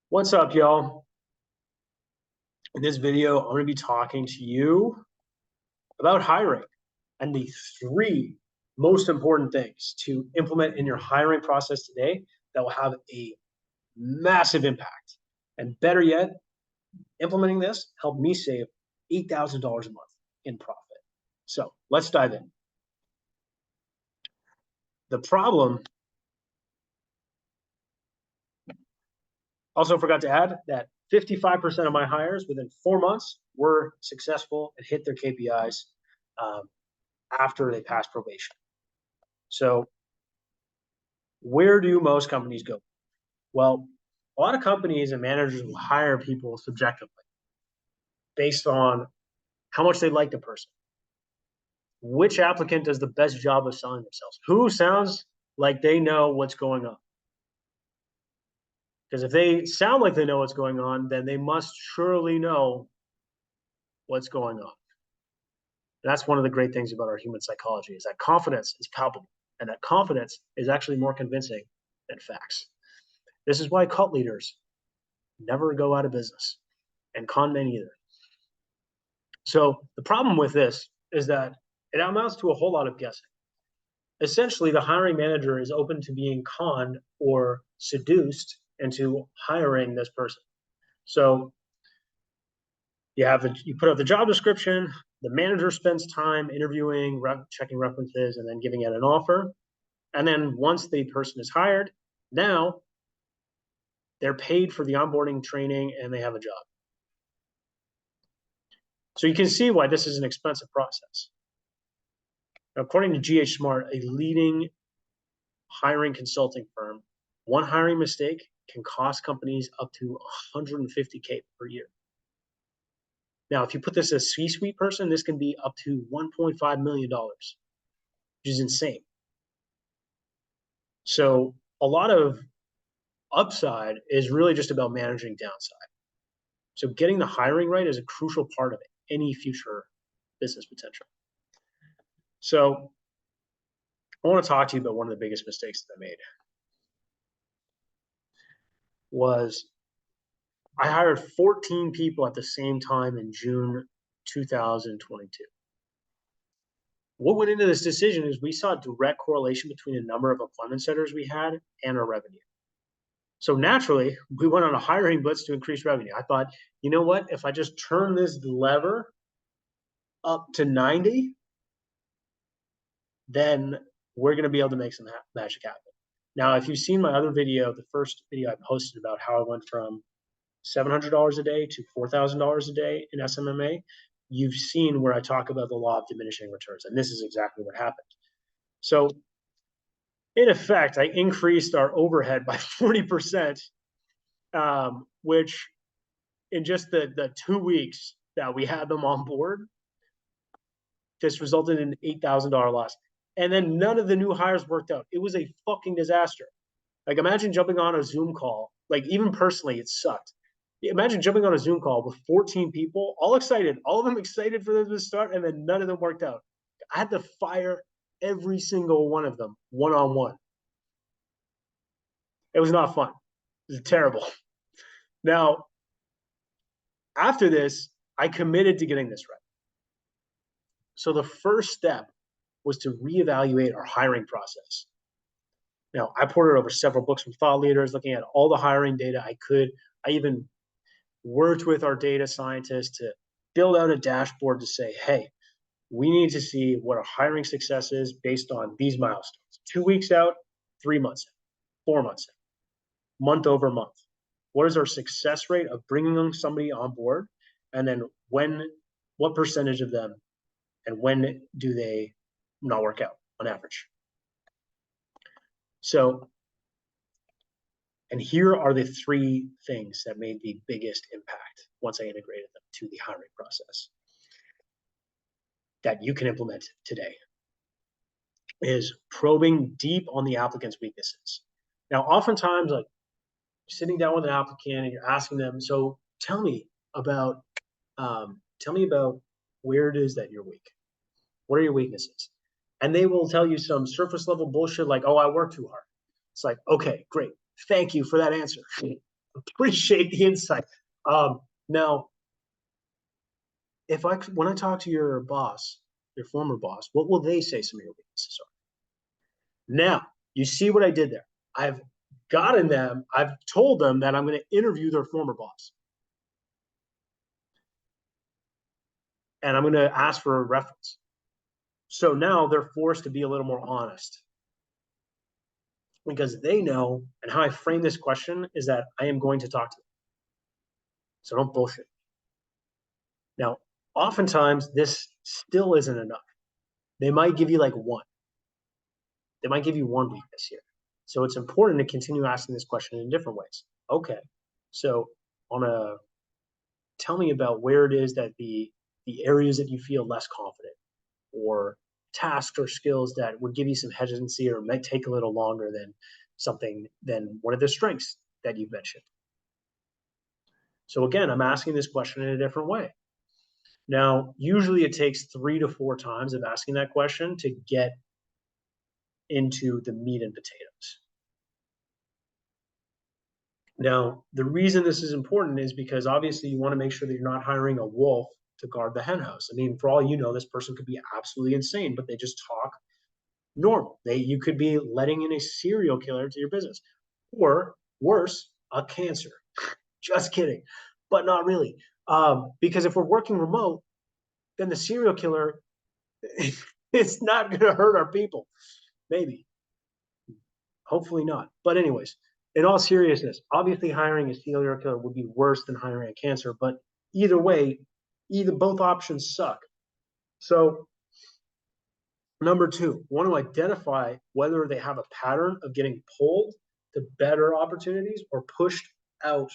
What's up, y'all? In this video, I'm going to be talking to you about hiring and the three most important things to implement in your hiring process today that will have a massive impact. And better yet, implementing this helped me save $8,000 a month in profit. So let's dive in. The problem, also forgot to add that 55% of my hires within 4 months were successful and hit their KPIs after they passed probation. So where do most companies go? Well, a lot of companies and managers will hire people subjectively based on how much they like the person. Which applicant does the best job of selling themselves? Who sounds like they know what's going on? Because if they sound like they know what's going on, then they must surely know what's going on. And that's one of the great things about our human psychology is that confidence is palpable, and that confidence is actually more convincing than facts. This is why cult leaders never go out of business, and con men either. So the problem with this is that it amounts to a whole lot of guessing. Essentially, the hiring manager is open to being conned or seduced into hiring this person. So you put out the job description, the manager spends time interviewing, checking references, and then giving out an offer. And then once the person is hired, now they're paid for the onboarding training and they have a job. So you can see why this is an expensive process. According to GH Smart, a leading hiring consulting firm, one hiring mistake can cost companies up to $150K per year. Now, if you put this as a C-suite person, this can be up to $1.5 million, which is insane. So a lot of upside is really just about managing downside. So getting the hiring right is a crucial part of any future business potential. So I want to talk to you about one of the biggest mistakes that I made. Was I hired 14 people at the same time in June 2022. What went into this decision is we saw a direct correlation between the number of appointment setters we had and our revenue. So naturally, we went on a hiring blitz to increase revenue. I thought, you know what? If I just turn this lever up to 90, then we're going to be able to make some magic happen. Now, if you've seen my other video, the first video I posted about how I went from $700 a day to $4,000 a day in SMMA, you've seen where I talk about the law of diminishing returns, and this is exactly what happened. So in effect, I increased our overhead by 40%, which in just the 2 weeks that we had them on board, this resulted in an $8,000 loss. And then none of the new hires worked out. It was a fucking disaster. Like imagine jumping on a Zoom call, like even personally, it sucked. Imagine jumping on a Zoom call with 14 people, all excited, all of them excited for them to start, and then none of them worked out. I had to fire every single one of them one-on-one. It was not fun. It was terrible. Now, after this, I committed to getting this right. So the first step was to reevaluate our hiring process. Now, I poured over several books from thought leaders, looking at all the hiring data I could. I even worked with our data scientists to build out a dashboard to say, hey, we need to see what our hiring success is based on these milestones. 2 weeks out, 3 months out, 4 months out, month over month. What is our success rate of bringing somebody on board? And then what percentage of them and when do they not work out on average? So, and here are the 3 things that made the biggest impact once I integrated them to the hiring process that you can implement today is probing deep on the applicant's weaknesses. Now, oftentimes, like sitting down with an applicant and you're asking them, so tell me about where it is that you're weak. What are your weaknesses? And they will tell you some surface level bullshit like, oh, I work too hard. It's like, okay, great. Thank you for that answer. Appreciate the insight. Now, when I talk to your boss, your former boss, what will they say some of your weaknesses are? Now, you see what I did there. I've told them that I'm going to interview their former boss. And I'm going to ask for a reference. So now they're forced to be a little more honest because they know, and how I frame this question is that I am going to talk to them. So don't bullshit. Now, oftentimes this still isn't enough. They might give you like one. They might give you one weakness here. So it's important to continue asking this question in different ways. Okay, so tell me about where it is that the areas that you feel less confident, or tasks or skills that would give you some hesitancy or might take a little longer than one of the strengths that you've mentioned. So again, I'm asking this question in a different way. Now, usually it takes 3 to 4 times of asking that question to get into the meat and potatoes. Now, the reason this is important is because obviously you want to make sure that you're not hiring a wolf to guard the henhouse. I mean, for all you know, this person could be absolutely insane, but they just talk normal. You could be letting in a serial killer to your business, or worse, a cancer. Just kidding, but not really. Because if we're working remote, then the serial killer, it's not going to hurt our people. Maybe, hopefully not. But anyways, in all seriousness, obviously hiring a serial killer would be worse than hiring a cancer. But either way, both options suck. So number 2, want to identify whether they have a pattern of getting pulled to better opportunities or pushed out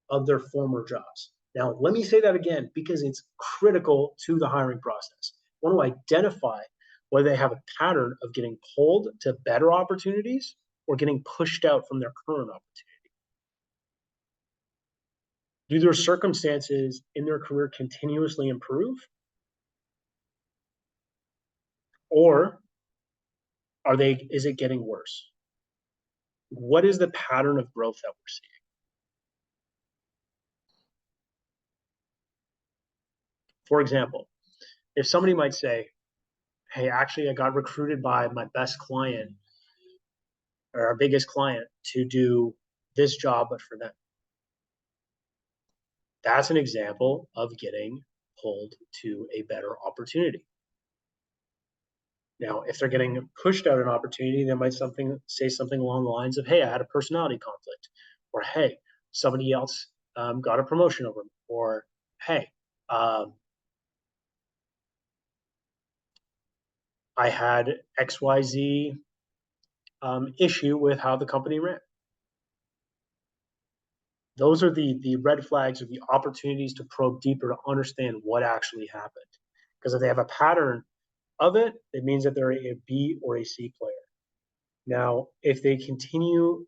of their former jobs. Now, let me say that again because it's critical to the hiring process. Want to identify whether they have a pattern of getting pulled to better opportunities or getting pushed out from their current opportunity. Do their circumstances in their career continuously improve? Or is it getting worse? What is the pattern of growth that we're seeing? For example, if somebody might say, hey, actually, I got recruited by my best client or our biggest client to do this job, but for them. That's an example of getting pulled to a better opportunity. Now, if they're getting pushed out an opportunity, they might say something along the lines of, hey, I had a personality conflict, or hey, somebody else got a promotion over me, or hey, I had XYZ issue with how the company ran. Those are the red flags or the opportunities to probe deeper to understand what actually happened. Because if they have a pattern of it, it means that they're a B or a C player. Now, if they continuously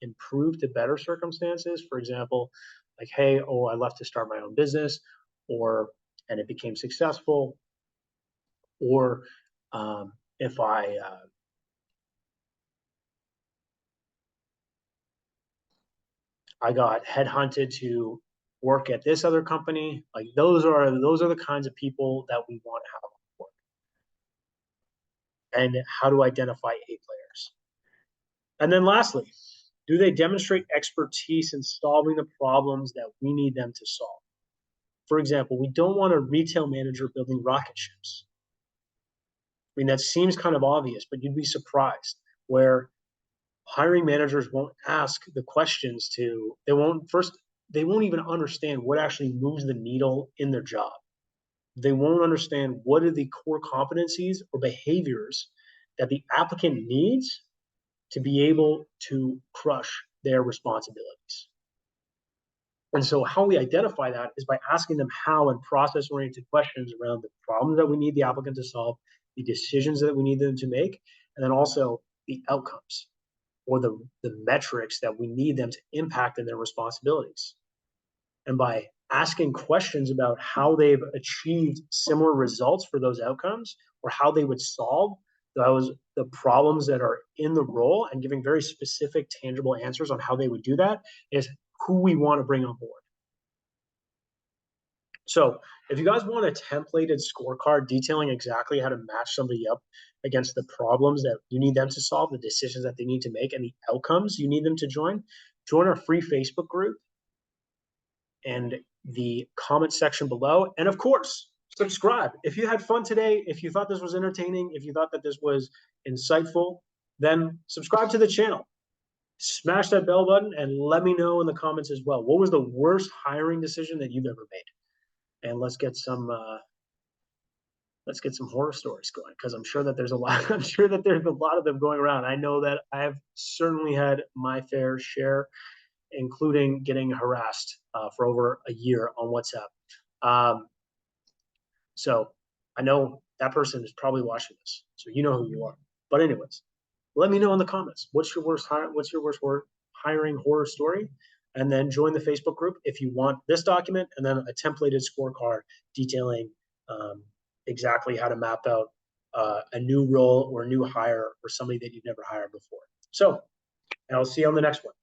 improve to better circumstances, for example, like, hey, I left to start my own business, and it became successful, or if I got headhunted to work at this other company, like those are the kinds of people that we want to have on board. And how to identify A players. And then lastly, do they demonstrate expertise in solving the problems that we need them to solve? For example, we don't want a retail manager building rocket ships. I mean, that seems kind of obvious, but you'd be surprised where hiring managers won't ask the questions they won't even understand what actually moves the needle in their job. They won't understand what are the core competencies or behaviors that the applicant needs to be able to crush their responsibilities. And so how we identify that is by asking them how and process-oriented questions around the problems that we need the applicant to solve, the decisions that we need them to make, and then also the outcomes or the metrics that we need them to impact in their responsibilities. And by asking questions about how they've achieved similar results for those outcomes or how they would solve the problems that are in the role and giving very specific, tangible answers on how they would do that is who we want to bring on board. So if you guys want a templated scorecard detailing exactly how to match somebody up against the problems that you need them to solve, the decisions that they need to make, and the outcomes you need them to join our free Facebook group and the comment section below. And of course, subscribe. If you had fun today, if you thought this was entertaining, if you thought that this was insightful, then subscribe to the channel. Smash that bell button and let me know in the comments as well. What was the worst hiring decision that you've ever made? And let's get some horror stories going, because I'm sure that there's a lot. I'm sure that there's a lot of them going around. I know that I have certainly had my fair share, including getting harassed for over a year on WhatsApp. So I know that person is probably watching this, so you know who you are. But anyways, let me know in the comments. What's your worst hiring horror story? And then join the Facebook group if you want this document, and then a templated scorecard detailing exactly how to map out a new role or a new hire or somebody that you've never hired before. So I'll see you on the next one.